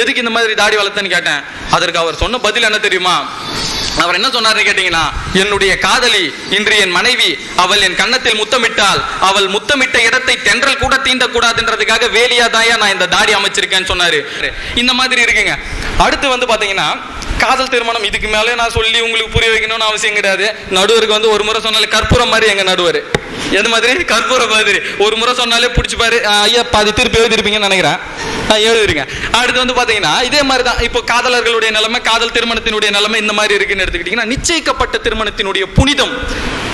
எதுக்கு இந்த மாதிரி தாடி வளர்த்தேன்னு கேட்டேன். அதற்கு அவர் சொன்ன பதில் என்ன தெரியுமா? அவர் என்ன சொன்னார்னு கேட்டீங்கன்னா, என்னுடைய காதலி இன்று என் மனைவி, அவள் என் கன்னத்தில் முத்தமிட்டால் அவள் முத்தமிட்ட இடத்தை தென்றல் கூட தீண்ட கூடாதுன்றதுக்காக வேலியாதாயா நான் இந்த தாடி அமைச்சிருக்கேன்னு சொன்னாரு. இந்த மாதிரி இருக்குங்க. அடுத்து பாத்தீங்கன்னா காதல் திருமணம். இதுக்கு மேலே நான் சொல்லி உங்களுக்கு புரிய வைக்கணும்னு அவசியம் கிடையாது. நடுவருக்கு ஒரு முறை சொன்னாலே கற்பூரம் மாதிரி எங்க நடுவர். எது மாதிரி? கற்பூரம் மாதிரி. ஒரு முறை சொன்னாலே பிடிச்சி பாரு ஐயா, பாதி திருப்பி எழுதிருப்பீங்கன்னு நினைக்கிறேன். எழுதிருங்க. அடுத்து பாத்தீங்கன்னா இதே மாதிரிதான் இப்போ காதலர்களுடைய நிலைமை, காதல் திருமணத்தினுடைய நிலைமை இந்த மாதிரி இருக்குன்னு எடுத்துக்கிட்டீங்கன்னா, நிச்சயிக்கப்பட்ட திருமணத்தினுடைய புனிதம்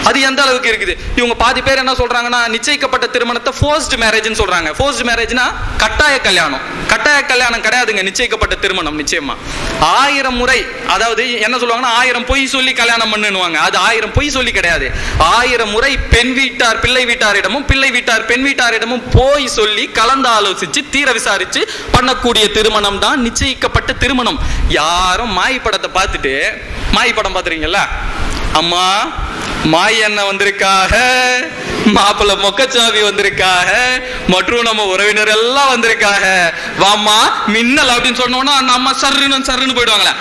அது எந்த அளவுக்கு இருக்குது? இவங்க பாதி பேர் என்ன சொல்றாங்கன்னா, நிச்சயிக்கப்பட்ட திருமணத்தை ஃபோர்ஸ்ட் மேரேஜ்னு சொல்றாங்க. ஃபோர்ஸ்ட் மேரேஜ்னா கட்டாய கல்யாணம். கட்டாய கல்யாணம் கிடையாதுங்க நிச்சயிக்கப்பட்ட திருமணம். நிச்சயமா 1000 முறை, அதாவது என்ன சொல்லுவாங்கன்னா 1000 பொய் சொல்லி கல்யாணம் பண்ணுவாங்க. அது 1000 பொய் சொல்லி கிடையாது. 1000 முறை பெண் வீட்டார் பிள்ளை வீட்டாரிடமும் பிள்ளை வீட்டார் பெண் வீட்டாரிடமும் போய் சொல்லி கலந்து ஆலோசிச்சு தீர விசாரிச்சு பண்ணக்கூடிய திருமணம் தான் நிச்சயிக்கப்பட்ட திருமணம். யாரும் மாய் படத்தை பார்த்துட்டு, மாய் படம் பார்த்துறீங்கல்ல, அம்மா மாய் என்ன வந்திருக்காக, மாப்பிள்ள மொக்கச்சாவி வந்திருக்காக, மற்றும் நம்ம உறவினர் எல்லாம் வந்திருக்காக, வாமா மின்னல் அப்படின்னு சொன்னோம்னா அந்த அம்மா சர்ன்னு போயிடுவாங்களே.